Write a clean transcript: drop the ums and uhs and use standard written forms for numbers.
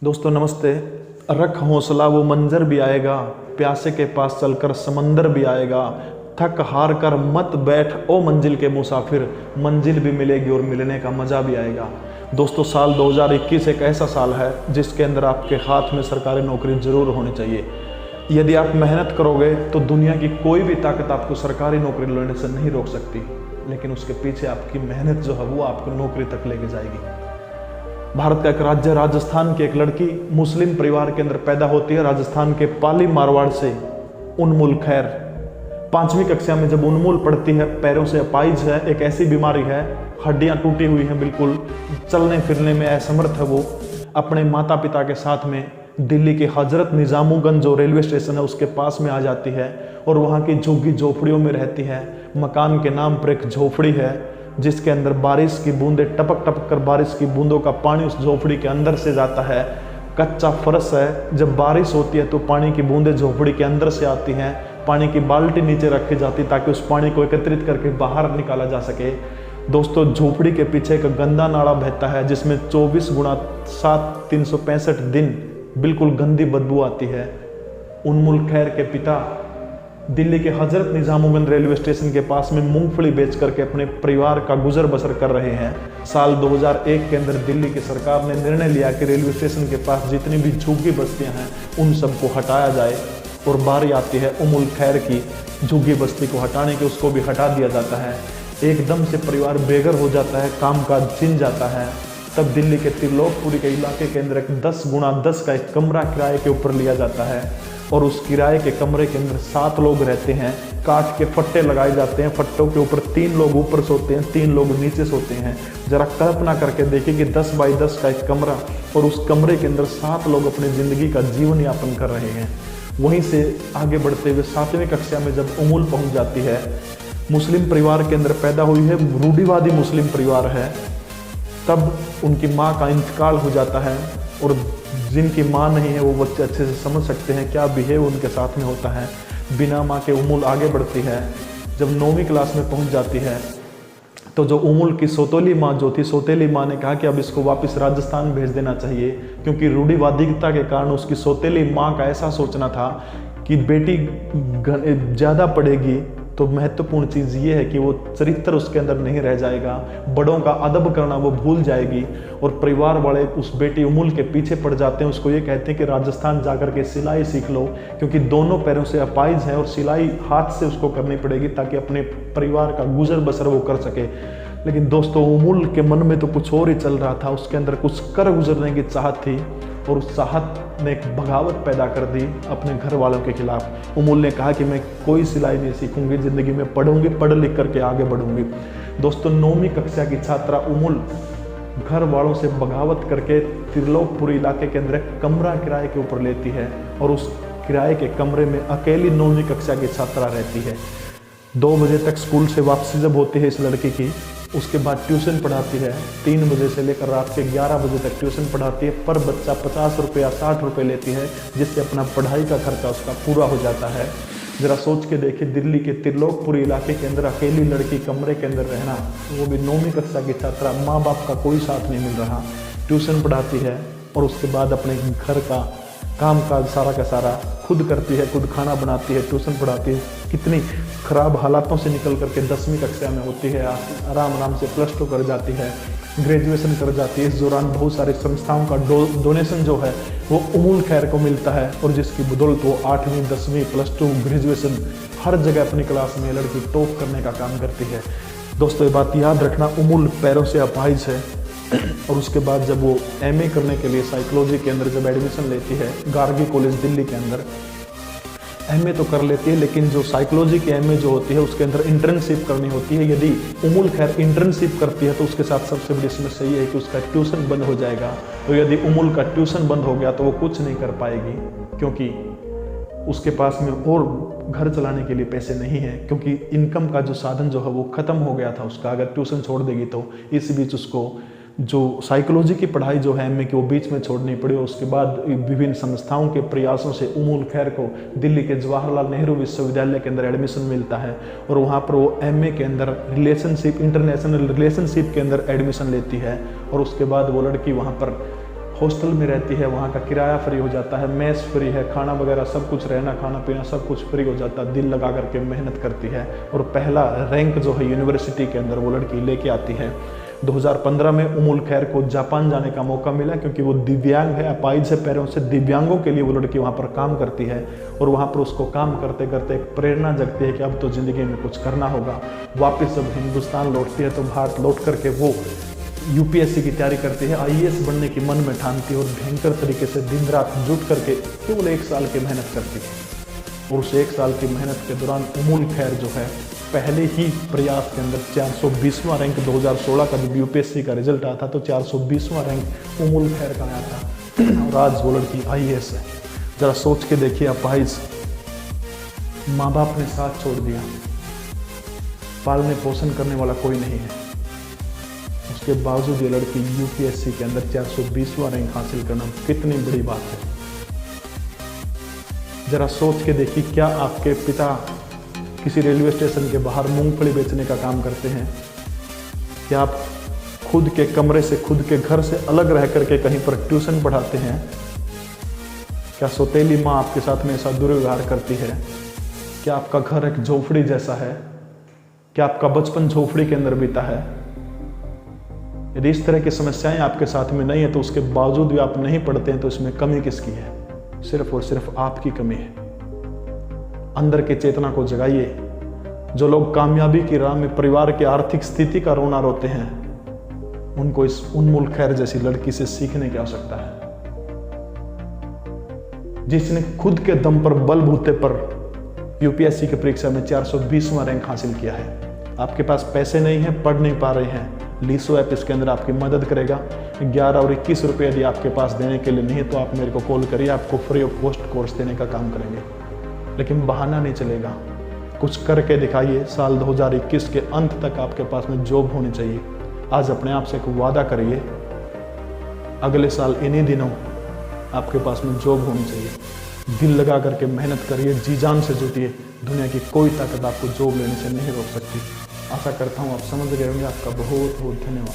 दोस्तों नमस्ते। रख हौसला वो मंजर भी आएगा, प्यासे के पास चलकर समंदर भी आएगा। थक हार कर मत बैठ ओ मंजिल के मुसाफिर, मंजिल भी मिलेगी और मिलने का मज़ा भी आएगा। दोस्तों साल 2021 एक ऐसा साल है जिसके अंदर आपके हाथ में सरकारी नौकरी जरूर होनी चाहिए। यदि आप मेहनत करोगे तो दुनिया की कोई भी ताकत आपको सरकारी नौकरी लेने से नहीं रोक सकती, लेकिन उसके पीछे आपकी मेहनत जो है वो आपको नौकरी तक लेके जाएगी। भारत का एक राज्य राजस्थान की एक लड़की मुस्लिम परिवार के अंदर पैदा होती है। राजस्थान के पाली मारवाड़ से उन्मुल खैर 5वीं कक्षा में जब उन्मुल पढ़ती है, पैरों से अपाहिज है, एक ऐसी बीमारी है, हड्डियां टूटी हुई हैं, बिल्कुल चलने फिरने में असमर्थ है। वो अपने माता पिता के साथ में दिल्ली के हजरत निजामुगंज जो रेलवे स्टेशन है उसके पास में आ जाती है और वहाँ की झुग्गी झोपड़ियों में रहती है। मकान के नाम पर एक झोपड़ी है जिसके अंदर बारिश की बूंदें टपक टपक कर बारिश की बूंदों का पानी उस झोपड़ी के अंदर से जाता है। कच्चा फर्श है, जब बारिश होती है तो पानी की बूंदें झोपड़ी के अंदर से आती हैं। पानी की बाल्टी नीचे रखी जाती ताकि उस पानी को एकत्रित करके बाहर निकाला जा सके। दोस्तों झोपड़ी के पीछे एक गंदा नाला बहता है जिसमें 24x7 365 दिन बिल्कुल गंदी बदबू आती है। उन्मुल खैर के पिता दिल्ली के हजरत निजामुगंज रेलवे स्टेशन के पास में मूंगफली बेच करके अपने परिवार का गुजर बसर कर रहे हैं। साल 2001 के अंदर दिल्ली की सरकार ने निर्णय लिया कि रेलवे स्टेशन के पास जितनी भी झुग्गी बस्तियां हैं उन सबको हटाया जाए, और बारी आती है उमुल खैर की झुग्गी बस्ती को हटाने की, उसको भी हटा दिया जाता है। एकदम से परिवार बेघर हो जाता है, काम काज छिन जाता है। तब दिल्ली के त्रिलोकपुरी के इलाके के अंदर एक 10x10 का एक कमरा किराए के ऊपर लिया जाता है और उस किराए के कमरे के अंदर 7 लोग रहते हैं। काठ के फट्टे लगाए जाते हैं, फट्टों के ऊपर 3 लोग ऊपर सोते हैं, 3 लोग नीचे सोते हैं। जरा कल्पना करके देखिए कि 10x10 का एक कमरा और उस कमरे के अंदर 7 लोग अपनी ज़िंदगी का जीवन यापन कर रहे हैं। वहीं से आगे बढ़ते हुए 7वीं कक्षा में जब उमुल पहुंच जाती है, मुस्लिम परिवार के अंदर पैदा हुई है, रूढ़िवादी मुस्लिम परिवार है। तब उनकी माँ का इंतकाल हो जाता है और जिनकी माँ नहीं है वो बच्चे अच्छे से समझ सकते हैं क्या बिहेव उनके साथ में होता है। बिना माँ के उमुल आगे बढ़ती है। जब 9वीं क्लास में पहुंच जाती है तो जो उमुल की सौतेली माँ जो थी, सौतेली माँ ने कहा कि अब इसको वापस राजस्थान भेज देना चाहिए, क्योंकि रूढ़िवादिकता के कारण उसकी सौतेली माँ का ऐसा सोचना था कि बेटी ज़्यादा पढ़ेगी तो महत्वपूर्ण चीज़ ये है कि वो चरित्र उसके अंदर नहीं रह जाएगा, बड़ों का अदब करना वो भूल जाएगी। और परिवार वाले उस बेटी उमुल के पीछे पड़ जाते हैं, उसको ये कहते हैं कि राजस्थान जाकर के सिलाई सीख लो, क्योंकि दोनों पैरों से अपाहिज है और सिलाई हाथ से उसको करनी पड़ेगी ताकि अपने परिवार का गुजर बसर वो कर सके। लेकिन दोस्तों उमुल के मन में तो कुछ और ही चल रहा था, उसके अंदर कुछ कर गुजरने की चाहत थी और उस चाहत ने एक बगावत पैदा कर दी अपने घर वालों के खिलाफ। उमुल ने कहा कि मैं कोई सिलाई नहीं सीखूंगी, ज़िंदगी में पढ़ूंगी, पढ़ लिख करके आगे बढ़ूंगी। दोस्तों 9वीं कक्षा की छात्रा उमुल घर वालों से बगावत करके त्रिलोकपुरी इलाके के अंदर एक कमरा किराए के ऊपर लेती है और उस किराए के कमरे में अकेली 9वीं कक्षा की छात्रा रहती है। 2 बजे तक स्कूल से वापसी जब होती है इस लड़की की, उसके बाद ट्यूशन पढ़ाती है। 3 बजे से लेकर रात के 11 बजे तक ट्यूशन पढ़ाती है। पर बच्चा 50 रुपये या 60 रुपये लेती है, जिससे अपना पढ़ाई का खर्चा उसका पूरा हो जाता है। ज़रा सोच के देखिए, दिल्ली के त्रिलोकपुरी इलाके के अंदर अकेली लड़की कमरे के अंदर रहना, वो भी 9वीं कक्षा की छात्रा, माँ बाप का कोई साथ नहीं मिल रहा, ट्यूशन पढ़ाती है और उसके बाद अपने घर का काम काज सारा का सारा खुद करती है, खुद खाना बनाती है, ट्यूशन पढ़ाती है। कितनी ख़राब हालातों से निकल करके 10वीं कक्षा में होती है, आराम आराम से +2 कर जाती है, ग्रेजुएशन कर जाती है। इस दौरान बहुत सारी संस्थाओं का डोनेशन जो है वो उमुल खैर को मिलता है और जिसकी बदौलत वो 8वीं 10वीं +2 ग्रेजुएशन हर जगह अपनी क्लास में लड़की टॉप करने का काम करती है। दोस्तों ये बात याद रखना, उमुल पैरों से अपाहिज है। और उसके बाद जब वो MA करने के लिए साइकोलॉजी के अंदर जब एडमिशन लेती है गार्गी कॉलेज दिल्ली के अंदर, MA तो कर लेती है, लेकिन जो साइकोलॉजी की MA जो होती है उसके अंदर इंटर्नशिप करनी होती है। यदि उमुल खैर इंटर्नशिप करती है तो उसके साथ सबसे बड़ी समस्या ये है कि उसका ट्यूशन बंद हो जाएगा। तो यदि उमुल का ट्यूशन बंद हो गया तो वो कुछ नहीं कर पाएगी, क्योंकि उसके पास में और घर चलाने के लिए पैसे नहीं है, क्योंकि इनकम का जो साधन जो है वो ख़त्म हो गया था उसका। अगर ट्यूशन छोड़ देगी तो इस बीच उसको जो साइकोलॉजी की पढ़ाई जो है MA की वो बीच में छोड़नी पड़ी। और उसके बाद विभिन्न संस्थाओं के प्रयासों से उमुल खैर को दिल्ली के जवाहरलाल नेहरू विश्वविद्यालय के अंदर एडमिशन मिलता है और वहाँ पर वो MA के अंदर रिलेशनशिप इंटरनेशनल रिलेशनशिप के अंदर एडमिशन लेती है। और उसके बाद वो लड़की वहाँ पर हॉस्टल में रहती है, वहाँ का किराया फ्री हो जाता है, मेस फ्री है, खाना वगैरह सब कुछ, रहना खाना पीना सब कुछ फ्री हो जाता है। दिल लगा करके मेहनत करती है और पहला रैंक जो है यूनिवर्सिटी के अंदर वो लड़की लेके आती है। 2015 में उमुल खैर को जापान जाने का मौका मिला, क्योंकि वो दिव्यांग है, अपाहिज है पैरों से। दिव्यांगों के लिए वो लड़की वहाँ पर काम करती है और वहाँ पर उसको काम करते करते एक प्रेरणा जगती है कि अब तो ज़िंदगी में कुछ करना होगा। वापस जब हिंदुस्तान लौटती है तो भारत लौट करके वो यूपीएससी की तैयारी करती है, आईएएस बनने की मन में ठानती है और भयंकर तरीके से दिन रात जुट करके केवल 1 साल की मेहनत करती है। और उस 1 साल की मेहनत के दौरान उमुल खैर जो है पहले ही प्रयास के अंदर 420वां रैंक, 2016 का जब यूपीएससी का रिजल्ट आया था तो 420वां रैंक उमुल खैर का आया था और आज वो लड़की आईएएस है। जरा सोच के देखिए, अपाहिज माँ बाप ने साथ छोड़ दिया, पालने पोषण करने वाला कोई नहीं है, उसके बावजूद ये लड़की यूपीएससी के अंदर 420वां रैंक हासिल करना कितनी बड़ी बात है। जरा सोच के देखिए, क्या आपके पिता किसी रेलवे स्टेशन के बाहर मूंगफली बेचने का काम करते हैं? क्या आप खुद के कमरे से, खुद के घर से अलग रह करके कहीं पर ट्यूशन पढ़ाते हैं? क्या सौतेली माँ आपके साथ में ऐसा दुर्व्यवहार करती है? क्या आपका घर एक झोपड़ी जैसा है? क्या आपका बचपन झोपड़ी के अंदर बीता है? यदि इस तरह की समस्याएं आपके साथ में नहीं है तो उसके बावजूद भी आप नहीं पढ़ते हैं, तो इसमें कमी किसकी है? सिर्फ और सिर्फ आपकी कमी है। अंदर की चेतना को जगाइए। जो लोग कामयाबी की राह में परिवार की आर्थिक स्थिति का रोना रोते हैं, उनको इस उमुल खैर जैसी लड़की से सीखने की आवश्यकता है, जिसने खुद के दम पर, बलबूते पर यूपीएससी की परीक्षा में 420वां रैंक हासिल किया है। आपके पास पैसे नहीं है, पढ़ नहीं पा रहे हैं, लीसो ऐप इसके अंदर आपकी मदद करेगा। 11 और 21 रुपये यदि आपके पास देने के लिए नहीं है तो आप मेरे को कॉल करिए, आपको फ्री ऑफ कॉस्ट कोर्स देने का काम करेंगे। लेकिन बहाना नहीं चलेगा, कुछ करके दिखाइए। साल 2021 के अंत तक आपके पास में जॉब होनी चाहिए। आज अपने आप से एक वादा करिए, अगले साल इन्हीं दिनों आपके पास में जॉब होनी चाहिए। दिल लगा करके मेहनत करिए, जी जान से जुटिए। दुनिया की कोई ताकत आपको जॉब लेने से नहीं रोक सकती। आशा करता हूँ आप समझ गए होंगे। आपका बहुत बहुत धन्यवाद।